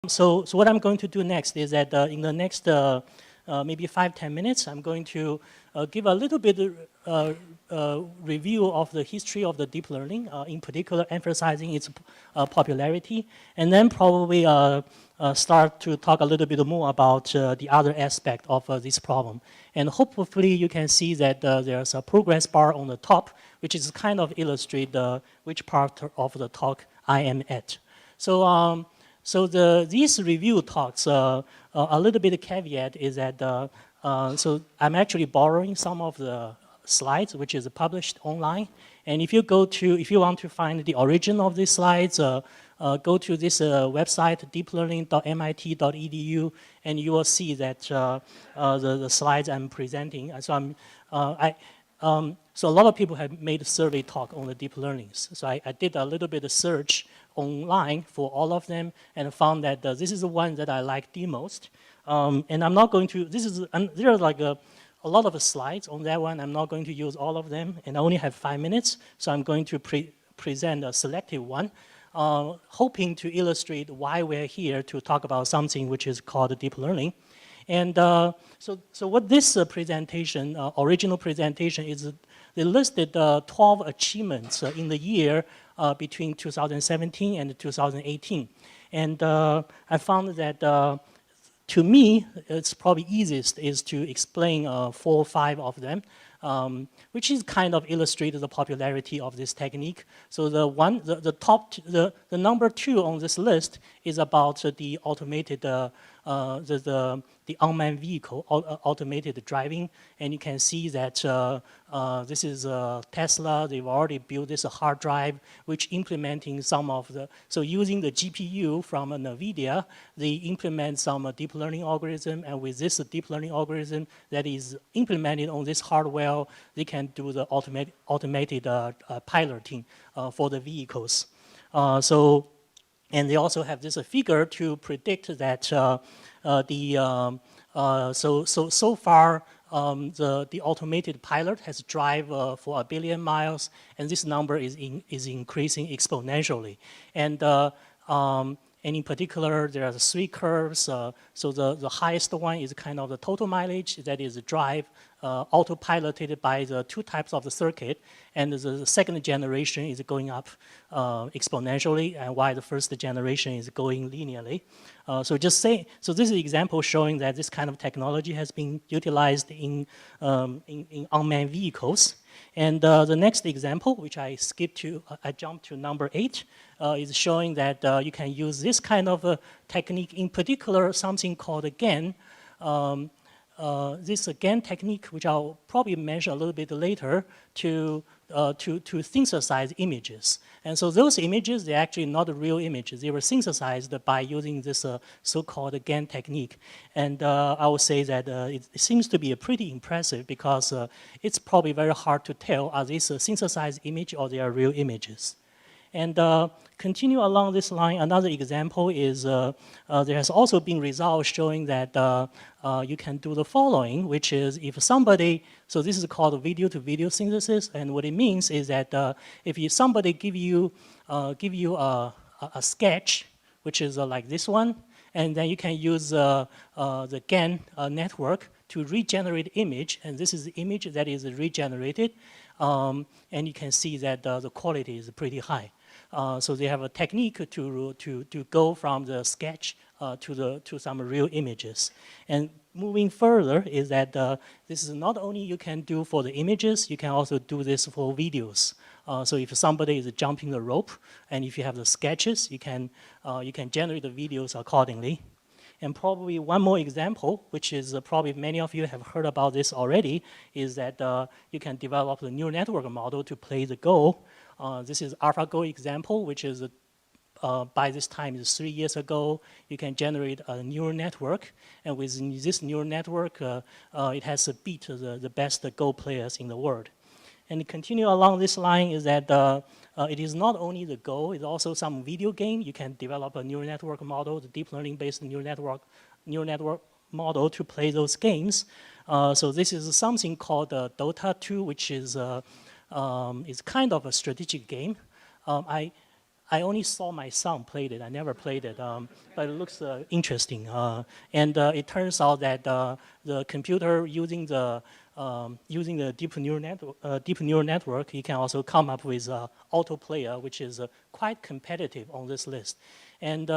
So what I'm going to do next is that in the next maybe 5–10 minutes, I'm going to give a little bit review of the history of the deep learning, in particular emphasizing its popularity, and then probably start to talk a little bit more about the other aspect of this problem. And hopefully you can see that there's a progress bar on the top, which is kind of illustrate which part of the talk I am at. So these review talks, a little bit of caveat is that, so I'm actually borrowing some of the slides, which is published online. And if you want to find the origin of these slides, go to this website, deeplearning.mit.edu, and you will see that the slides I'm presenting. So so a lot of people have made a survey talk on the deep learnings. So I did a little bit of search online for all of them and found that this is the one that I like the most. And I'm not going to, there are like a lot of slides on that one. I'm not going to use all of them, and I only have 5 minutes. So I'm going to present a selective one, hoping to illustrate why we're here to talk about something which is called deep learning. And so what this presentation, original presentation is, they listed 12 achievements in the year between 2017 and 2018. And I found that to me, it's probably easiest is to explain 4 or 5 of them, which is kind of illustrated the popularity of this technique. So the number 2 on this list is about the automated, the unmanned vehicle, automated driving. And you can see that this is Tesla. They've already built this hard drive, which implementing some of the, so using the GPU from NVIDIA, they implement some deep learning algorithm. And with this deep learning algorithm that is implemented on this hardware, they can do the automated piloting for the vehicles. And they also have this figure to predict that so far the automated pilot has drive for 1 billion miles, and this number is increasing exponentially. And in particular, there are 3 curves. So the highest one is kind of the total mileage, that is drive autopiloted by the 2 types of the circuit, and the second generation is going up exponentially, and while the first generation is going linearly. So this is an example showing that this kind of technology has been utilized in unmanned vehicles. And the next example, which I jumped to number 8, is showing that you can use this kind of a technique, in particular something called a GAN. This GAN technique, which I'll probably mention a little bit later, to synthesize images. And so those images, they're actually not real images. They were synthesized by using this so-called GAN technique. And I would say that it seems to be pretty impressive because it's probably very hard to tell, are these synthesized image or they are real images. And continue along this line, another example is there has also been results showing that you can do the following, which is if somebody, so this is called video-to-video synthesis, and what it means is that if somebody give you a sketch, which is like this one, and then you can use the GAN network to regenerate image, and this is the image that is regenerated, and you can see that the quality is pretty high. So they have a technique to go from the sketch to some real images. And moving further is that this is not only you can do for the images, you can also do this for videos. So if somebody is jumping the rope, and if you have the sketches, you can generate the videos accordingly. And probably one more example, which is probably many of you have heard about this already, is that you can develop the neural network model to play the Go. This is AlphaGo example, which is by this time is 3 years ago. You can generate a neural network, and with this neural network, it has beat the best Go players in the world. And continue along this line is that it is not only the Go, it's also some video game. You can develop a neural network model, the deep learning based neural network model to play those games. So this is something called Dota 2, which is kind of a strategic game. I only saw my son played it. I never played it, but it looks interesting. And it turns out that the computer using the deep neural network, you can also come up with auto player, which is quite competitive on this list. And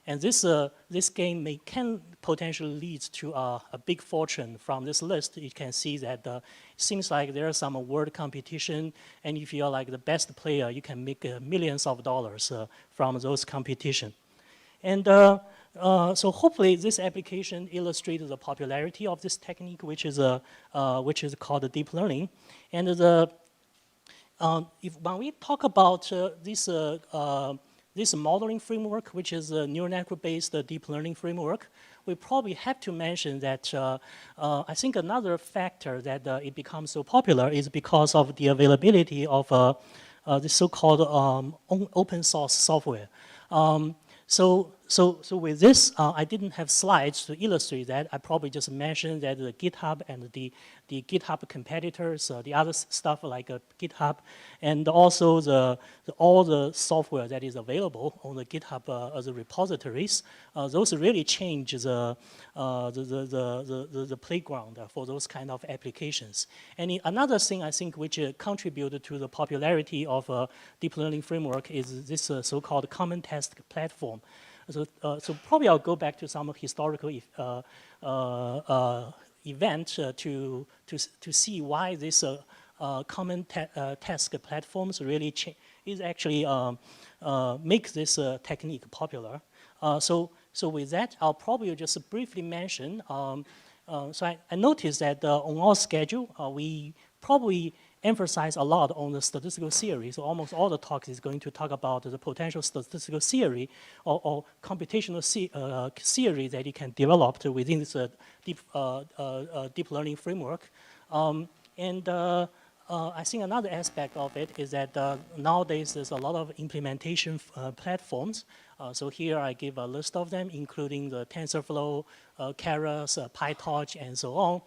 this game can potentially lead to a big fortune from this list. You can see that it seems like there's some world competition, and if you're like the best player, you can make millions of dollars from those competition. And so hopefully this application illustrates the popularity of this technique, which is called deep learning. And when we talk about this modeling framework, which is a neural network-based deep learning framework, we probably have to mention that I think another factor that it becomes so popular is because of the availability of the so-called open source software. So with this, I didn't have slides to illustrate that. I probably just mentioned that the GitHub and the GitHub competitors, the other stuff like GitHub, and also all the software that is available on the GitHub as repositories, those really change the playground for those kind of applications. And another thing I think which contributed to the popularity of deep learning framework is this so-called common task platform. So probably I'll go back to some historical event to see why this common task platforms really is actually make this technique popular. So with that, I'll probably just briefly mention. So I noticed that on our schedule, we probably emphasize a lot on the statistical theory. So almost all the talks is going to talk about the potential statistical theory or computational theory that you can develop within this deep learning framework. I think another aspect of it is that nowadays there's a lot of implementation platforms. So here I give a list of them, including the TensorFlow, Keras, PyTorch, and so on.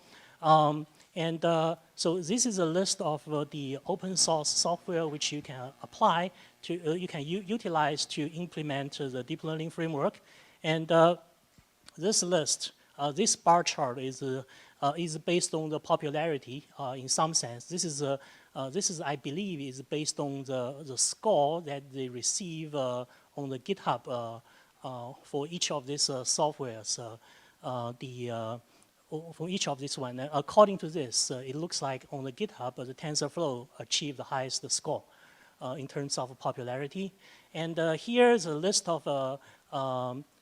So this is a list of the open source software which you can apply to, you can utilize to implement the deep learning framework. And this list, this bar chart is based on the popularity in some sense. This is, I believe, is based on the score that they receive on the GitHub for each of these softwares. For each of this one, according to this, it looks like on the GitHub, the TensorFlow achieved the highest score in terms of popularity. And here's a list of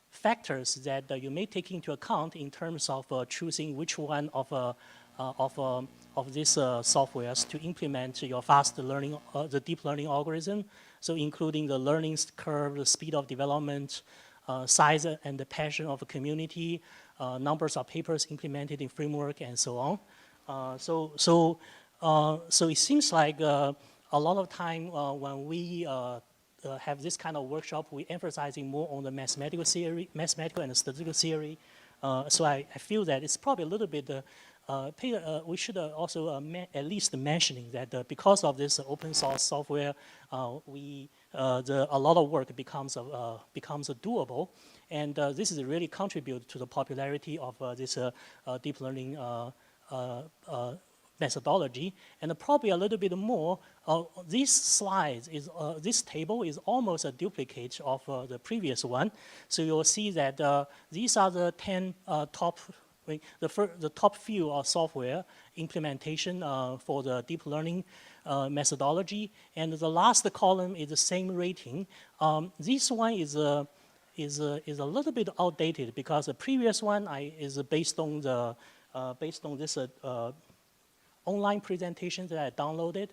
factors that you may take into account in terms of choosing which one of these softwares to implement your fast learning, the deep learning algorithm. So including the learning curve, the speed of development, size and the passion of a community, numbers of papers implemented in framework, and so on. So it seems like a lot of time when we have this kind of workshop, we're emphasizing more on the mathematical theory, mathematical and statistical theory. So I feel that it's probably a little bit, we should also at least mentioning that because of this open source software, a lot of work becomes doable. And this is really contribute to the popularity of this deep learning methodology. And probably a little bit more, this slide is, this table is almost a duplicate of the previous one. So you'll see that these are the 10 top, the top few software implementation for the deep learning methodology. And the last column is the same rating. This one is a little bit outdated because the previous one is based on this online presentation that I downloaded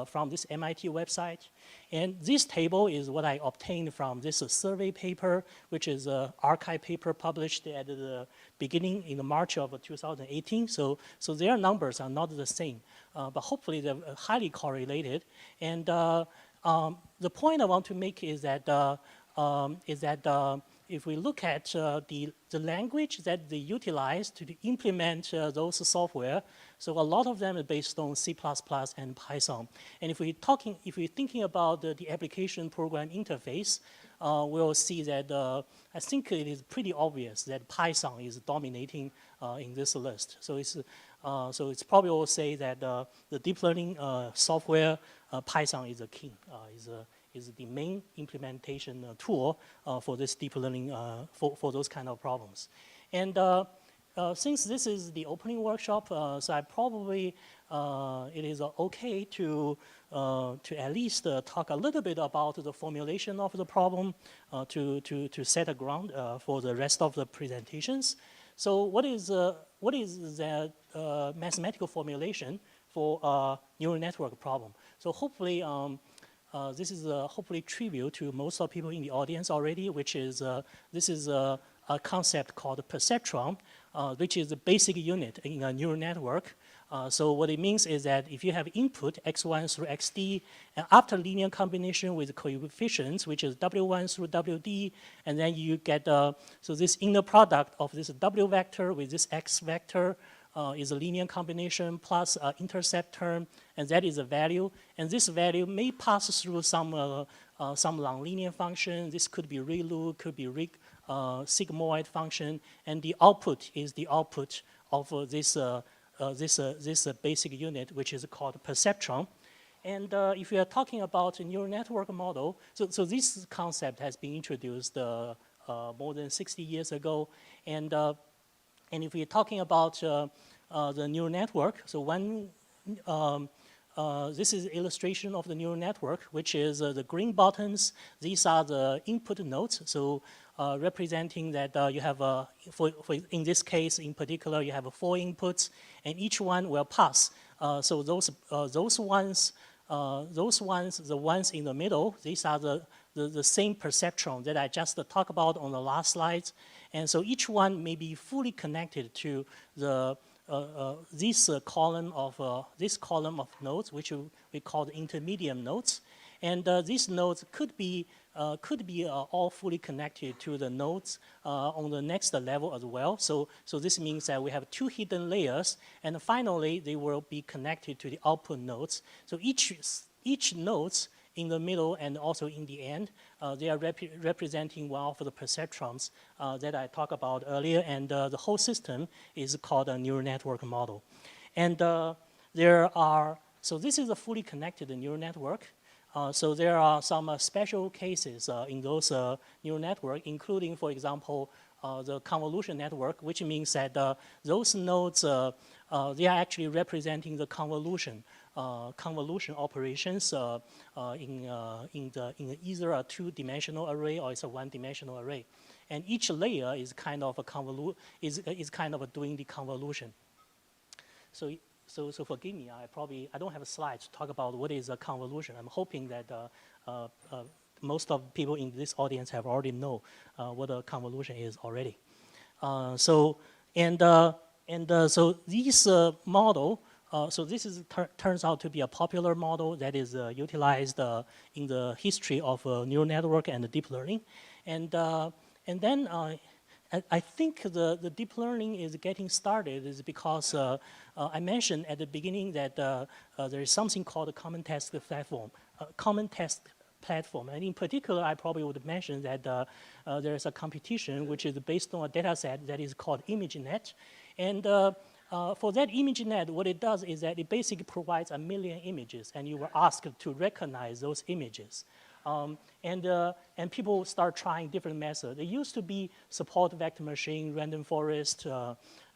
from this MIT website. And this table is what I obtained from this survey paper, which is an archive paper published at the beginning in March of 2018. So their numbers are not the same, but hopefully they're highly correlated. And the point I want to make is that if we look at the language that they utilize to implement those software, so a lot of them are based on C++ and Python. And if we're thinking about the application program interface, we'll see that I think it is pretty obvious that Python is dominating in this list. So it's probably will say that the deep learning software, Python is a king, is the main implementation tool for this deep learning for those kind of problems. And since this is the opening workshop, so I probably it is okay to at least talk a little bit about the formulation of the problem to set a ground for the rest of the presentations. So what is the mathematical formulation for a neural network problem? So hopefully this is hopefully trivial to most of the people in the audience already, which is this is a concept called perceptron, which is the basic unit in a neural network. So what it means is that if you have input x1 through xd, and after linear combination with coefficients, which is w1 through wd, and then you get, so this inner product of this w vector with this x vector is a linear combination plus intercept term, and that is a value. And this value may pass through some nonlinear function. This could be ReLU, could be sigmoid function, and the output is the output of this basic unit, which is called perceptron. And if we are talking about a neural network model, so this concept has been introduced more than 60 years ago. And if we're talking about the neural network, so this is in of the neural network, which is the green buttons. These are the input nodes. So representing that you have, in this case in particular, you have 4 inputs, and each one will pass. So those ones, the ones in the middle, these are the same perceptron that I just talked about on the last slides. And so each one may be fully connected to the this column of nodes, which we call the intermediate nodes. And these nodes could be all fully connected to the nodes on the next level as well. So this means that we have 2 hidden layers, and finally they will be connected to the output nodes. So each nodes in the middle and also in the end, they are representing one of the perceptrons that I talked about earlier, and the whole system is called a neural network model. And so this is a fully connected neural network. So there are some special cases in those neural network, including, for example, the convolution network, which means that those nodes, they are actually representing the convolution operations in either a 2-dimensional array or it's a 1-dimensional array, and each layer is kind of a is kind of doing the convolution. So forgive me, I don't have a slide to talk about what is a convolution. I'm hoping that most of people in this audience have already know what a convolution is already. So this model. So this turns out to be a popular model that is utilized in the history of neural network and deep learning. And then I think the deep learning is getting started is because I mentioned at the beginning that there is something called a common task platform. And in particular, I probably would mention that there is a competition which is based on a data set that is called ImageNet. And for that ImageNet, what it does is that it basically provides 1 million images, and you were asked to recognize those images. And people start trying different methods. There used to be support vector machine, random forest,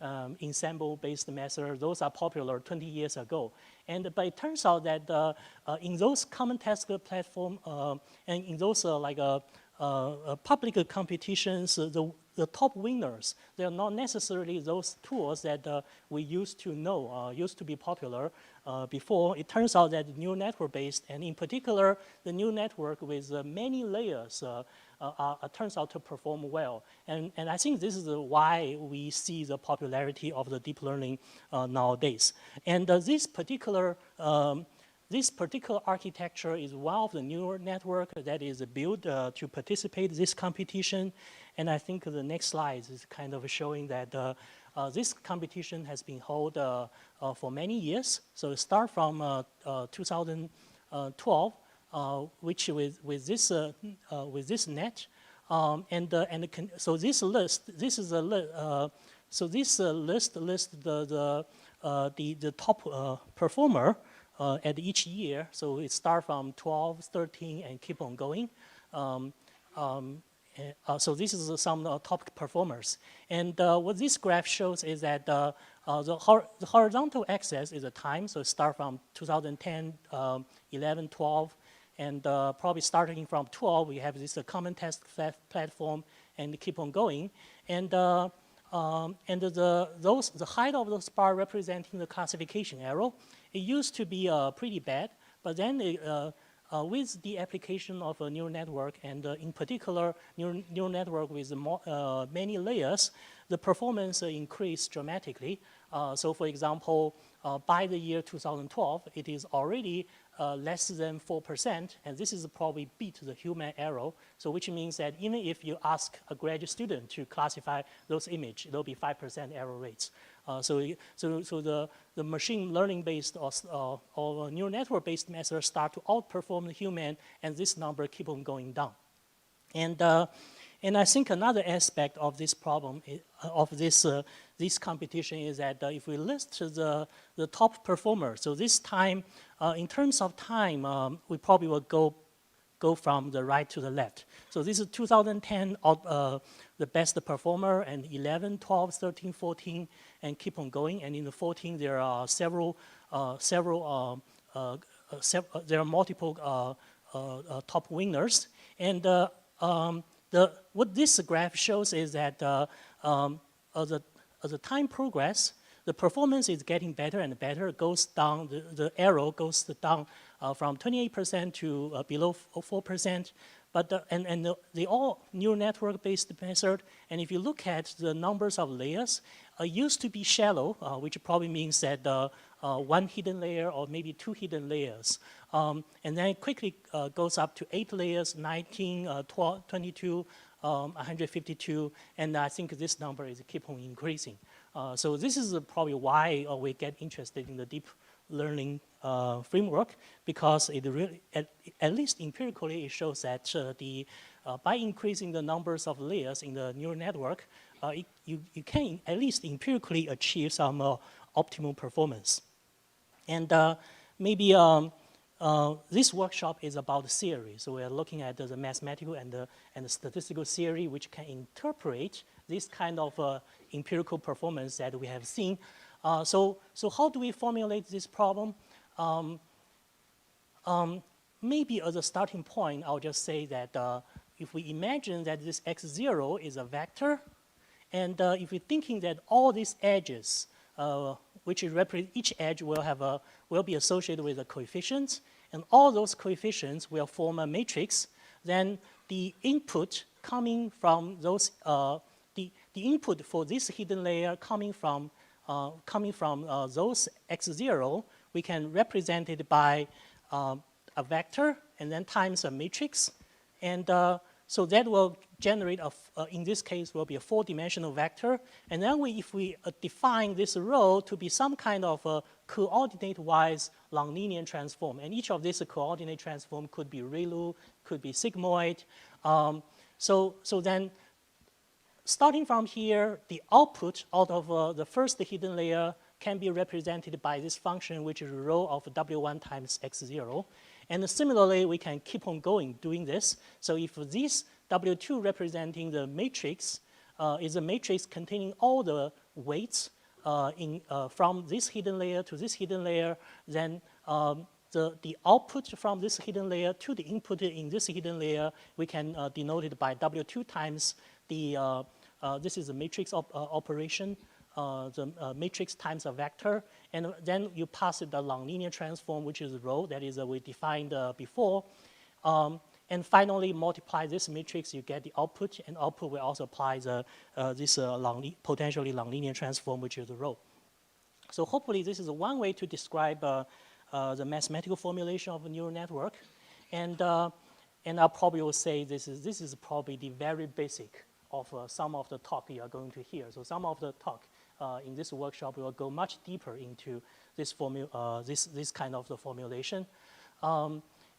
ensemble-based method. Those are popular 20 years ago. But it turns out that in those common task platform and in those public competitions, the top winners, they are not necessarily those tools that we used to know, used to be popular before. It turns out that neural network based, and in particular, the neural network with many layers turns out to perform well. And I think this is why we see the popularity of the deep learning nowadays. And this particular architecture is one of the neural network that is built to participate in this competition. And I think the next slide is kind of showing that this competition has been held for many years. So it starts from 2012, which with this net, so this list, this is a list lists the top performer at each year. So it starts from 12, 13, and keep on going. So this is some top performers. And what this graph shows is that the horizontal axis is the time. So it starts from 2010, 11, 12, and probably starting from 12, we have this common test platform and keep on going. And the height of those bars representing the classification error, it used to be pretty bad, but then with the application of a neural network, and in particular neural network with many layers, the performance increased dramatically. So for example, by the year 2012, it is already less than 4%, and this is probably beat the human error. So which means that even if you ask a graduate student to classify those images, there'll be 5% error rates. So the machine learning-based or neural network-based methods start to outperform the human, and this number keep on going down. And I think another aspect of this problem, of this competition, is that if we list the top performers, so this time, in terms of time, we probably will go from the right to the left. So this is 2010, the best performer, and 11, 12, 13, 14, and keep on going. And in the 14, there are there are multiple top winners. And what this graph shows is that as the time progress, the performance is getting better and better. It goes down, the arrow goes down from 28% to below 4%. But the all neural network-based method. And if you look at the numbers of layers, used to be shallow, which probably means that one hidden layer or maybe two hidden layers. And then it quickly goes up to 8 layers, 19, 12, 22, 152, and I think this number is keep on increasing. So this is probably why we get interested in the deep learning framework, because it really, at least empirically, it shows that by increasing the numbers of layers in the neural network, you can at least empirically achieve some optimal performance. And maybe this workshop is about theory. So we are looking at the mathematical and the statistical theory, which can interpret this kind of empirical performance that we have seen. So how do we formulate this problem? Maybe as a starting point, I'll just say that if we imagine that this x0 is a vector, and if we're thinking that all these edges, which represent each edge will be associated with a coefficient, and all those coefficients will form a matrix, then the input coming from those, the input for this hidden layer coming from those x0, we can represent it by a vector and then times a matrix. And so that will generate, in this case, will be a 4-dimensional vector. And then if we define this row to be some kind of a coordinate-wise long-linear transform, and each of these coordinate transform could be ReLU, could be sigmoid. So then, starting from here, the output out of the first hidden layer can be represented by this function, which is a row of W1 times x0. And similarly, we can keep on going doing this. So if this W2 representing the matrix is a matrix containing all the weights from this hidden layer to this hidden layer, then the output from this hidden layer to the input in this hidden layer, we can denote it by W2 times the, this is a matrix operation, the matrix times a vector, and then you pass it the long-linear transform, which is a row, that is we defined before. And finally, multiply this matrix, you get the output, and output will also apply this potentially long-linear transform, which is a row. So hopefully this is one way to describe the mathematical formulation of a neural network. And I probably will say this is probably the very basic of some of the talk you are going to hear. So some of the talk in this workshop will go much deeper into this kind of the formulation.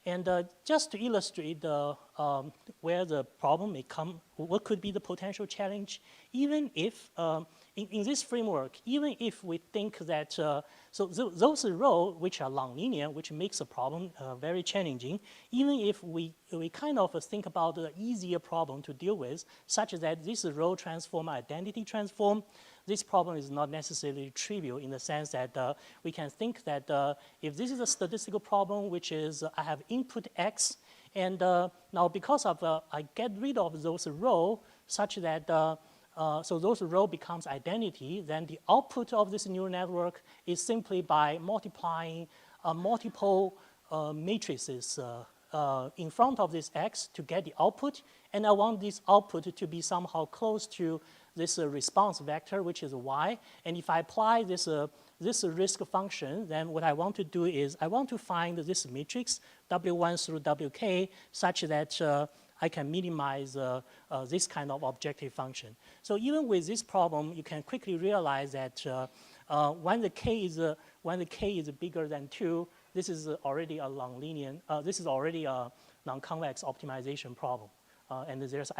And just to illustrate where the problem may come, what could be the potential challenge, even if, in this framework, even if we think that, those rows which are nonlinear, which makes the problem very challenging, even if we kind of think about the easier problem to deal with, such that this row transform identity transform, this problem is not necessarily trivial in the sense that we can think that if this is a statistical problem, which is I have input X, and now because of I get rid of those rows such that so those row becomes identity, then the output of this neural network is simply by multiplying multiple matrices in front of this X to get the output, and I want this output to be somehow close to this response vector, which is Y. And if I apply this risk function, then what I want to do is I want to find this matrix W1 through WK such that I can minimize this kind of objective function. So even with this problem, you can quickly realize that when the k is bigger than 2, this is already a nonlinear. This is already a non-convex optimization problem, and there's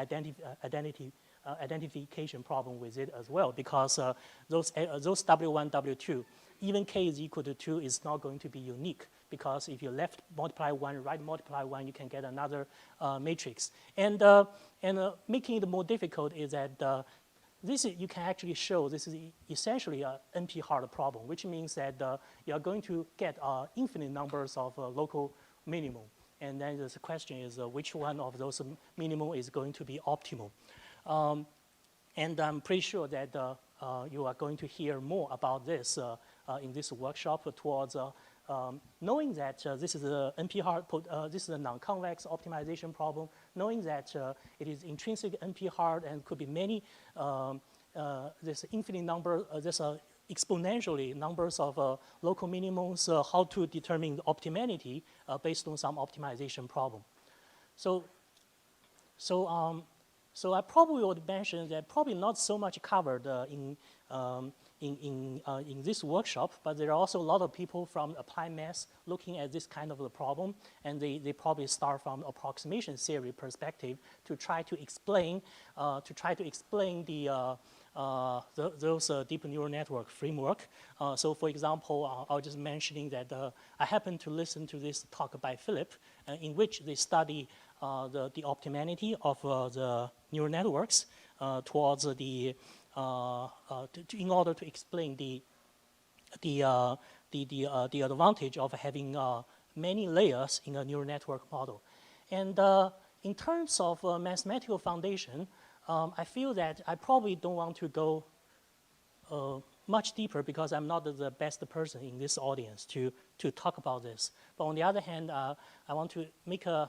identification problem with it as well, because those W1, W2, even k is equal to 2 is not going to be unique, because if you left multiply 1, right multiply 1, you can get another matrix. And making it more difficult is that you can actually show this is essentially an NP-hard problem, which means that you are going to get infinite numbers of local minimum. And then the question is which one of those minimum is going to be optimal. And I'm pretty sure that you are going to hear more about this in this workshop towards knowing that this is a NP-hard, this is a non-convex optimization problem, knowing that it is intrinsic NP-hard and could be many, this infinite number, there's exponentially numbers of local minimums, how to determine the optimality based on some optimization problem. So I probably would mention that probably not so much covered in this workshop, but there are also a lot of people from applied math looking at this kind of a problem, and they probably start from approximation theory perspective to try to explain those deep neural network framework. So for example, I was just mentioning that I happened to listen to this talk by Philip, in which they study the optimality of the neural networks towards the in order to explain the advantage of having many layers in a neural network model. And in terms of mathematical foundation, I feel that I probably don't want to go much deeper because I'm not the best person in this audience to talk about this. But on the other hand, I want to make an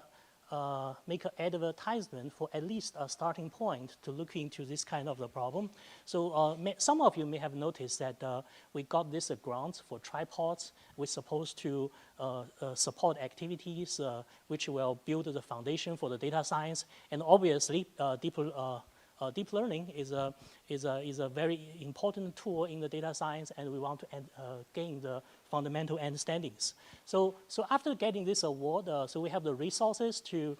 advertisement for at least a starting point to look into this kind of the problem. So some of you may have noticed that we got this grants for tripods. We're supposed to support activities which will build the foundation for the data science. And obviously, deep learning is a very important tool in the data science, and we want to gain the fundamental understandings. So after getting this award, so we have the resources to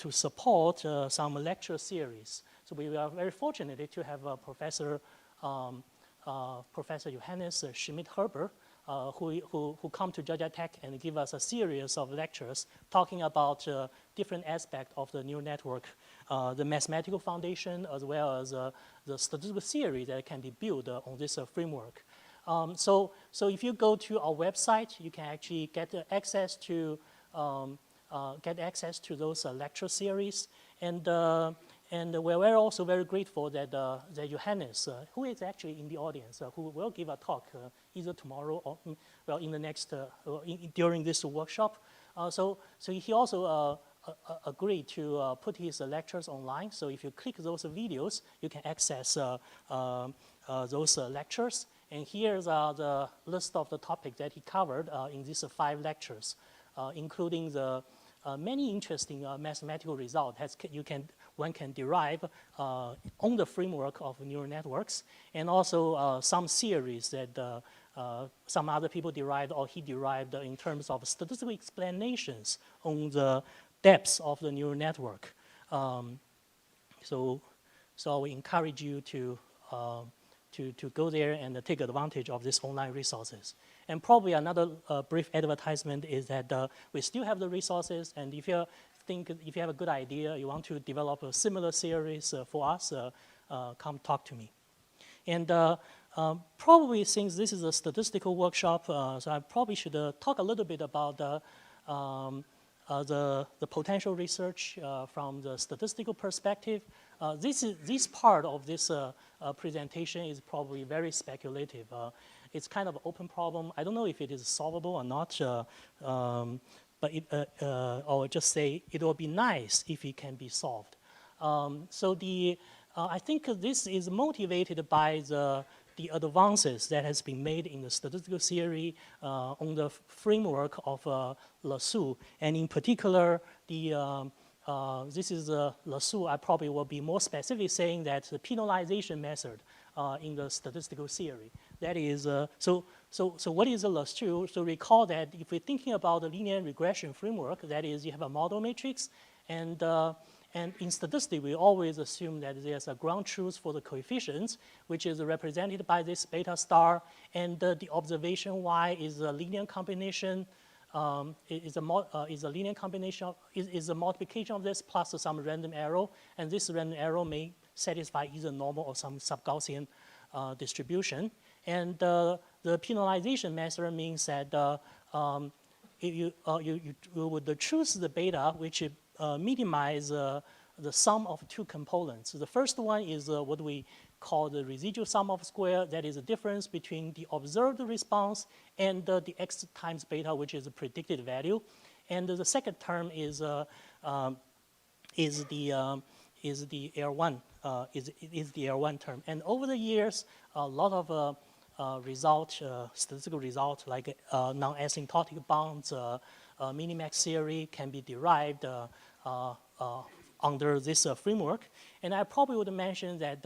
support some lecture series. So we are very fortunate to have Professor Johannes Schmidt-Herber, who come to Georgia Tech and give us a series of lectures talking about different aspects of the neural network, the mathematical foundation, as well as the statistical theory that can be built on this framework. So if you go to our website, you can actually get access to those lecture series, and we're also very grateful that Johannes, who is actually in the audience, who will give a talk either tomorrow or in the next during this workshop. So he also agreed to put his lectures online. So if you click those videos, you can access those lectures. And here's the list of the topics that he covered in these 5 lectures, including the many interesting mathematical results. one can derive on the framework of neural networks, and also some theories that some other people derived or he derived in terms of statistical explanations on the depths of the neural network. So we encourage you to go there and take advantage of these online resources. And probably another brief advertisement is that we still have the resources, and if you have a good idea, you want to develop a similar series for us, come talk to me. And probably since this is a statistical workshop, so I probably should talk a little bit about the potential research from the statistical perspective. This part of this presentation is probably very speculative. It's kind of an open problem. I don't know if it is solvable or not, but I'll just say it will be nice if it can be solved. I think this is motivated by the advances that has been made in the statistical theory on the framework of Lassus, and in particular, this is Lassus. I probably will be more specific, saying that the penalization method in the statistical theory. That is, so what is a Lassus? So recall that if we're thinking about the linear regression framework, that is, you have a model matrix, and in statistics, we always assume that there's a ground truth for the coefficients, which is represented by this beta star, and the observation y is a linear combination, is a multiplication of this plus some random error, and this random error may satisfy either normal or some sub-Gaussian distribution. And the penalization method means that you would choose the beta which minimize the sum of two components. The first one is what we call the residual sum of square. That is the difference between the observed response and the x times beta, which is the predicted value. And the second term is the L1 is the L1 term. And over the years, a lot of statistical results like non-asymptotic bounds, minimax theory can be derived under this framework. And I probably would mention that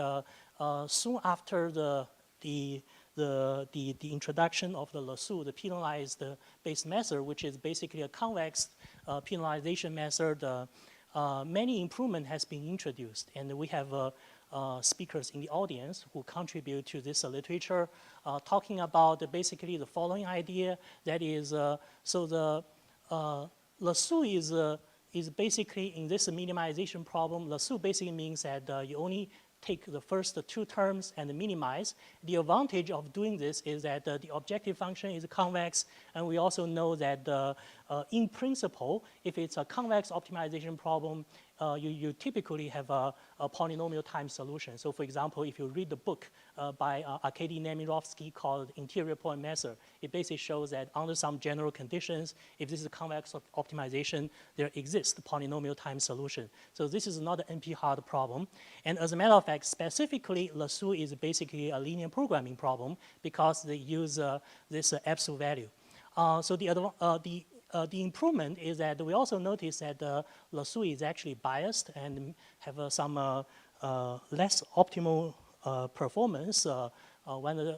soon after the introduction of the Lassus, the penalized based method, which is basically a convex penalization method, many improvement has been introduced, and we have speakers in the audience who contribute to this literature, talking about basically the following idea. That is, so the Lassus is basically in this minimization problem. Lassus basically means that you only take the first two terms and minimize. The advantage of doing this is that the objective function is convex, and we also know that in principle, if it's a convex optimization problem, you typically have a polynomial time solution. So for example, if you read the book by Arkady Nemirovsky called Interior Point Method, it basically shows that under some general conditions, if this is a convex optimization, there exists a polynomial time solution. So this is not an NP-hard problem. And as a matter of fact, specifically, Lassus is basically a linear programming problem because they use this absolute value. So the improvement is that we also notice that Lassus is actually biased and have some less optimal performance when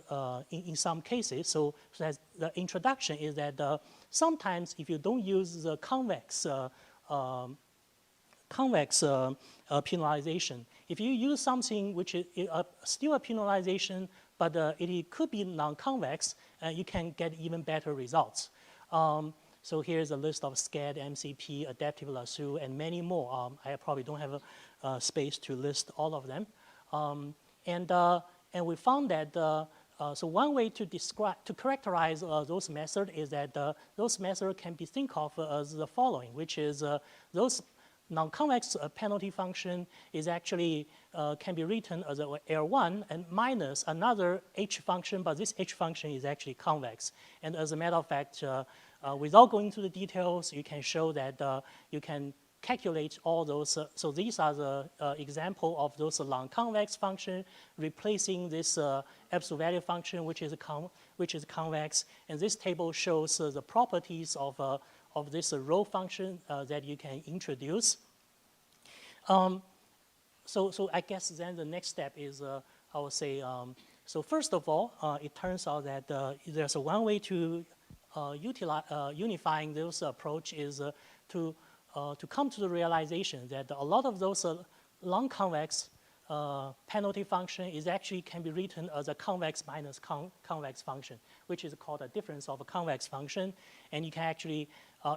in some cases. So the introduction is that sometimes if you don't use the convex penalization, if you use something which is still a penalization, but it could be non-convex, you can get even better results. So here's a list of SCAD, MCP, adaptive Lassus, and many more. I probably don't have a space to list all of them. And we found that so one way to characterize those methods is that those methods can be think of as the following, which is those non-convex penalty function is actually can be written as a L1 and minus another H function, but this H function is actually convex. And as a matter of fact, without going into the details, you can show that you can calculate all those. So these are the example of those non-convex function replacing this absolute value function, which is convex. And this table shows the properties of this rho function that you can introduce. so I guess then the next step is, I would say, so first of all, it turns out that there's a one way to unifying this approach is to come to the realization that a lot of those non-convex penalty function is actually can be written as a convex minus convex function, which is called a difference of a convex function. And you can actually,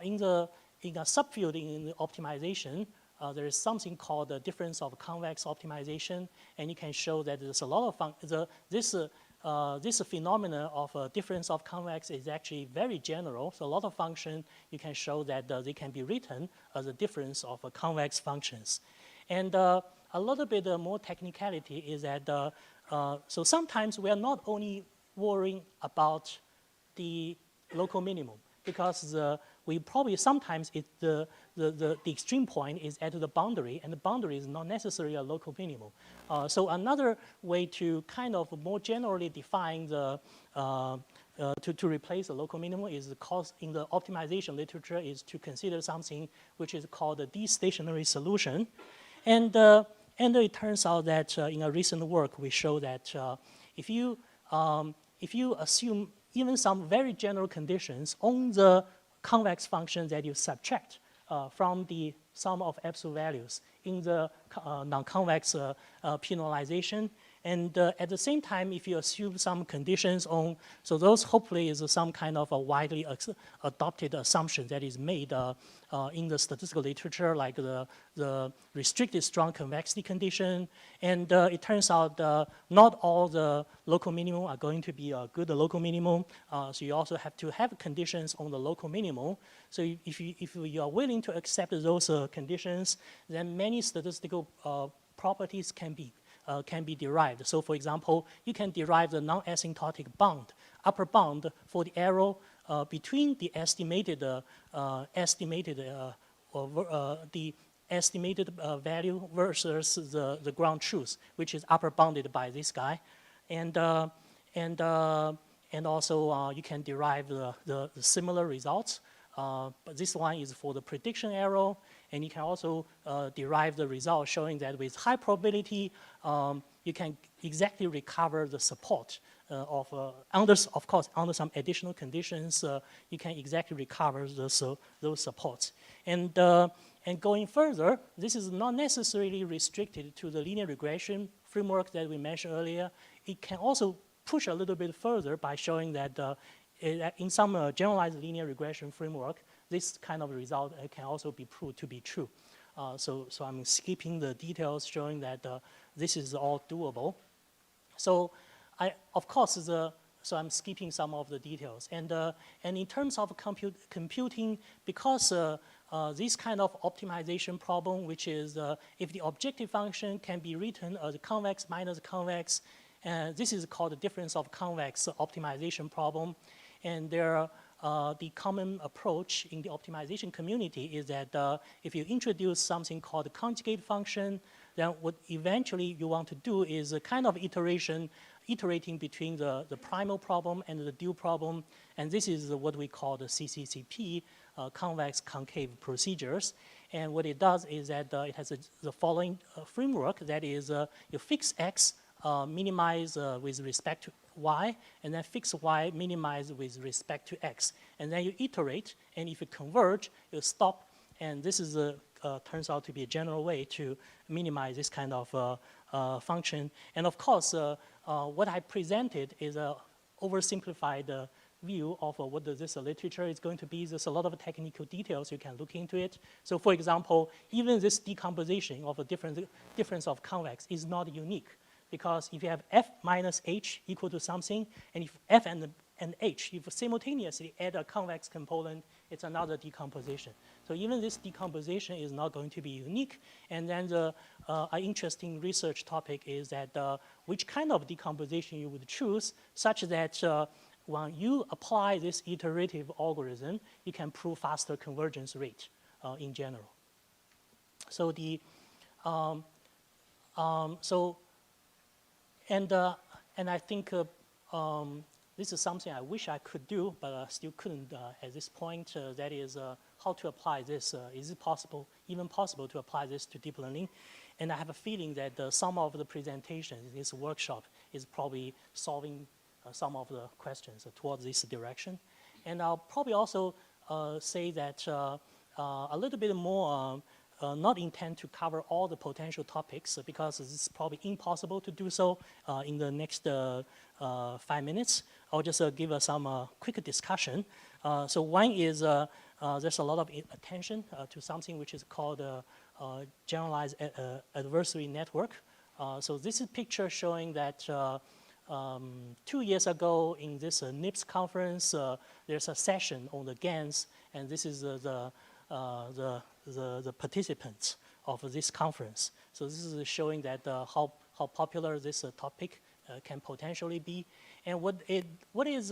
in a subfield in the optimization, there is something called the difference of convex optimization, and you can show that there's a lot of this phenomena of difference of convex is actually very general. So a lot of functions you can show that they can be written as a difference of convex functions. And a little bit more technicality is that so sometimes we are not only worrying about the local minimum, because we probably sometimes the extreme point is at the boundary, and the boundary is not necessarily a local minimum. So another way to kind of more generally define the to replace the local minimum is in the optimization literature is to consider something which is called the de-stationary solution, and it turns out that in a recent work we show that if you assume even some very general conditions on the convex function that you subtract from the sum of absolute values in the non-convex penalization. And at the same time, if you assume some conditions on, so those hopefully is some kind of a widely adopted assumption that is made in the statistical literature, like the restricted strong convexity condition. And it turns out not all the local minimum are going to be a good local minimum. So you also have to have conditions on the local minimum. So if you are willing to accept those conditions, then many statistical properties can be derived. So for example, you can derive the non-asymptotic bound, upper bound for the error between the estimated value versus the ground truth, which is upper bounded by this guy. And also you can derive the similar results. But this one is for the prediction error, and you can also derive the result showing that with high probability, you can exactly recover the support of course, under some additional conditions, you can exactly recover those supports. And going further, this is not necessarily restricted to the linear regression framework that we mentioned earlier. It can also push a little bit further by showing that in some generalized linear regression framework, this kind of result can also be proved to be true. So I'm skipping the details showing that this is all doable. So so I'm skipping some of the details. And in terms of computing, because this kind of optimization problem, which is if the objective function can be written as convex minus convex, this is called the difference of convex optimization problem. And the common approach in the optimization community is that if you introduce something called the conjugate function, then what eventually you want to do is a kind of iterating between the primal problem and the dual problem. And this is what we call the CCCP, convex concave procedures. And what it does is that it has the following framework, that is you fix x, minimize with respect to y, and then fix y, minimize with respect to x. And then you iterate, and if you converge, you stop. And this is turns out to be a general way to minimize this kind of function. And of course, what I presented is a oversimplified view of what this literature is going to be. There's a lot of technical details. You can look into it. So for example, even this decomposition of a difference of convex is not unique, because if you have f minus h equal to something, and if f and h, if you simultaneously add a convex component, it's another decomposition. So even this decomposition is not going to be unique. And then the interesting research topic is that which kind of decomposition you would choose, such that when you apply this iterative algorithm, you can prove faster convergence rate in general. So and I think this is something I wish I could do, but still couldn't at this point. That is how to apply this. Is it possible, even possible, to apply this to deep learning? And I have a feeling that some of the presentations in this workshop is probably solving some of the questions towards this direction. And I'll probably also say that a little bit more, not intend to cover all the potential topics because it's probably impossible to do so in the next 5 minutes. I'll just give some quick discussion. So one is there's a lot of attention to something which is called generalized adversary network. So this is a picture showing that 2 years ago in this NIPS conference, there's a session on the GANs, and this is the participants of this conference. So this is showing that how popular this topic can potentially be, and what is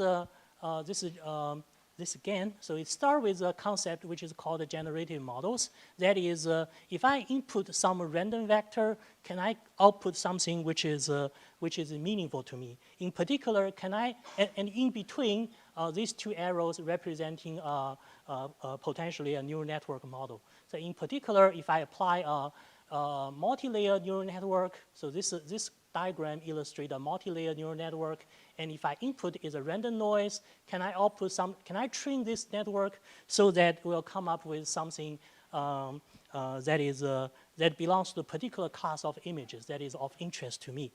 this again. So it starts with a concept which is called the generative models. That is, if I input some random vector, can I output something which is meaningful to me? In particular, can I, and in between these two arrows representing potentially a neural network model. So in particular, if I apply a multi-layer neural network, so this diagram illustrates a multi-layer neural network, and if I input is a random noise, can I output can I train this network so that we'll come up with something that belongs to a particular class of images that is of interest to me?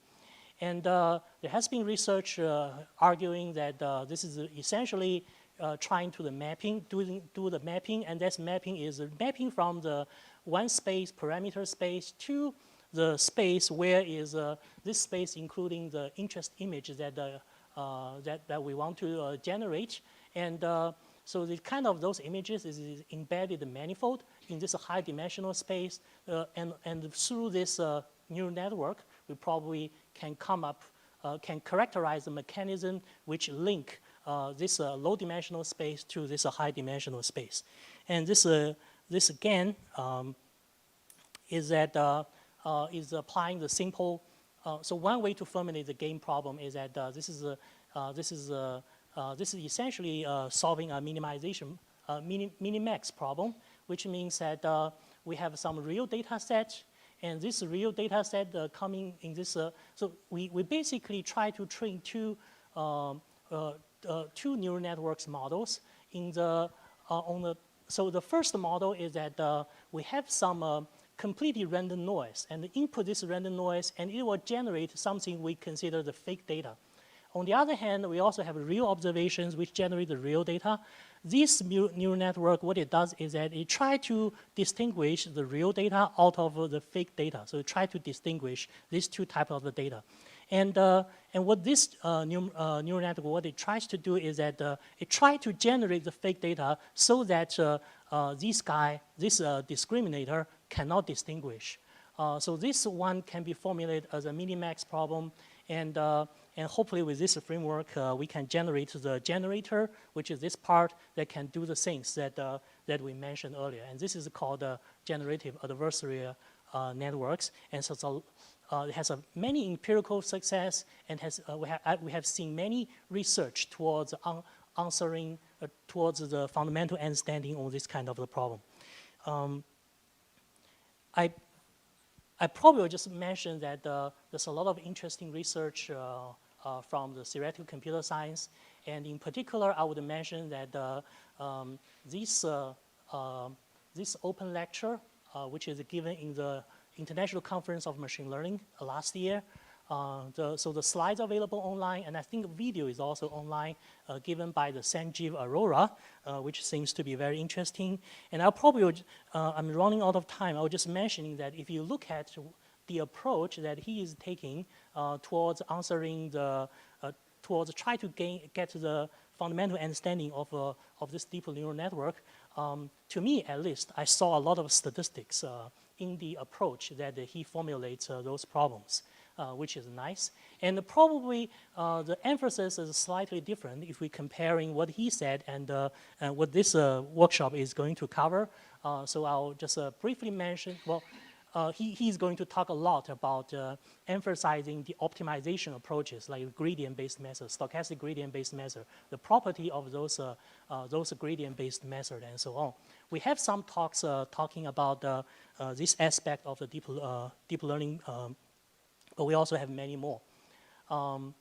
And there has been research arguing that this is essentially trying to the mapping, do the mapping, and this mapping is mapping from the one space, parameter space, to the space where is this space including the interest image that that we want to generate. And so the kind of those images is embedded manifold in this high dimensional space, and through this neural network, we probably can come up, can characterize the mechanism which link this low dimensional space to this high dimensional space. And this again is that is applying the simple. So one way to formulate the game problem is that this is essentially solving a minimization, minimax problem, which means that we have some real data set, and this real data set coming in this. So we basically try to train two neural networks models in the So the first model is that we have some completely random noise, and input this random noise, and it will generate something we consider the fake data. On the other hand, we also have real observations which generate the real data. This neural network, what it does is that it tries to distinguish the real data out of the fake data. So it tries to distinguish these two types of the data. And what this neural network, what it tries to do is that it tries to generate the fake data so that this discriminator cannot distinguish. So this one can be formulated as a minimax problem, and hopefully with this framework, we can generate the generator, which is this part that can do the things that we mentioned earlier. And this is called generative adversary networks. And so it has many empirical success, and we have seen many research towards answering towards the fundamental understanding of this kind of the problem. I probably will just mention that there's a lot of interesting research from the theoretical computer science, and in particular, I would mention that this open lecture, which is given in the International Conference of Machine Learning last year. So the slides are available online, and I think video is also online, given by the Sanjeev Arora, which seems to be very interesting. And I'll probably, I'm running out of time. I was just mentioning that if you look at the approach that he is taking towards answering towards try to get to the fundamental understanding of this deep neural network, to me at least, I saw a lot of statistics in the approach that he formulates those problems, which is nice. And probably the emphasis is slightly different if we're comparing what he said and what this workshop is going to cover. So I'll just briefly mention, well, he's going to talk a lot about emphasizing the optimization approaches like gradient-based methods, stochastic gradient-based method, the property of those gradient-based methods, and so on. We have some talks talking about this aspect of the deep learning, but we also have many more. And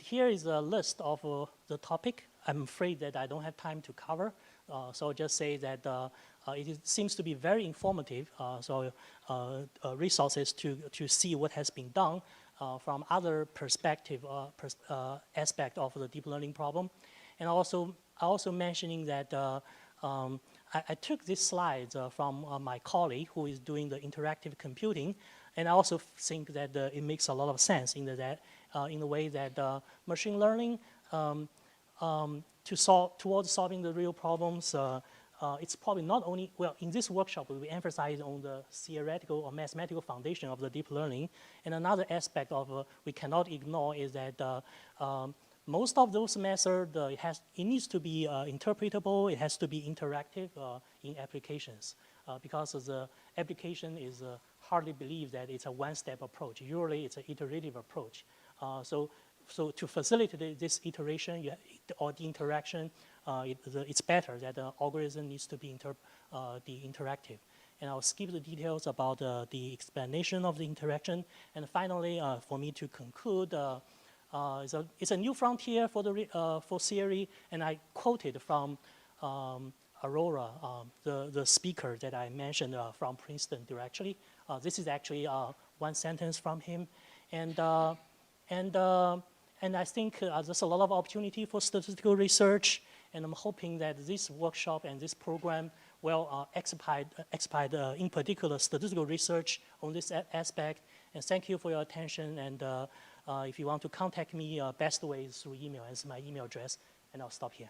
here is a list of the topic. I'm afraid that I don't have time to cover, so I'll just say that seems to be very informative, resources to see what has been done from other perspective, aspect of the deep learning problem. And also mentioning that I took these slides from my colleague who is doing the interactive computing, and I also think that it makes a lot of sense in the way that machine learning towards solving the real problems. It's probably not only, well, in this workshop, we emphasize on the theoretical or mathematical foundation of the deep learning. And another aspect of we cannot ignore is that most of those methods, it needs to be interpretable, it has to be interactive in applications. Because the application is hardly believe that it's a one-step approach. Usually it's an iterative approach. So to facilitate this iteration or the interaction, it's better that the algorithm needs to be interactive. And I'll skip the details about the explanation of the interaction. And finally, for me to conclude, it's a new frontier for theory, and I quoted from Aurora, the speaker that I mentioned from Princeton directly. This is actually one sentence from him, and I think there's a lot of opportunity for statistical research, and I'm hoping that this workshop and this program will expedite in particular statistical research on this aspect. And thank you for your attention. And if you want to contact me, best way is through email. It's my email address, and I'll stop here.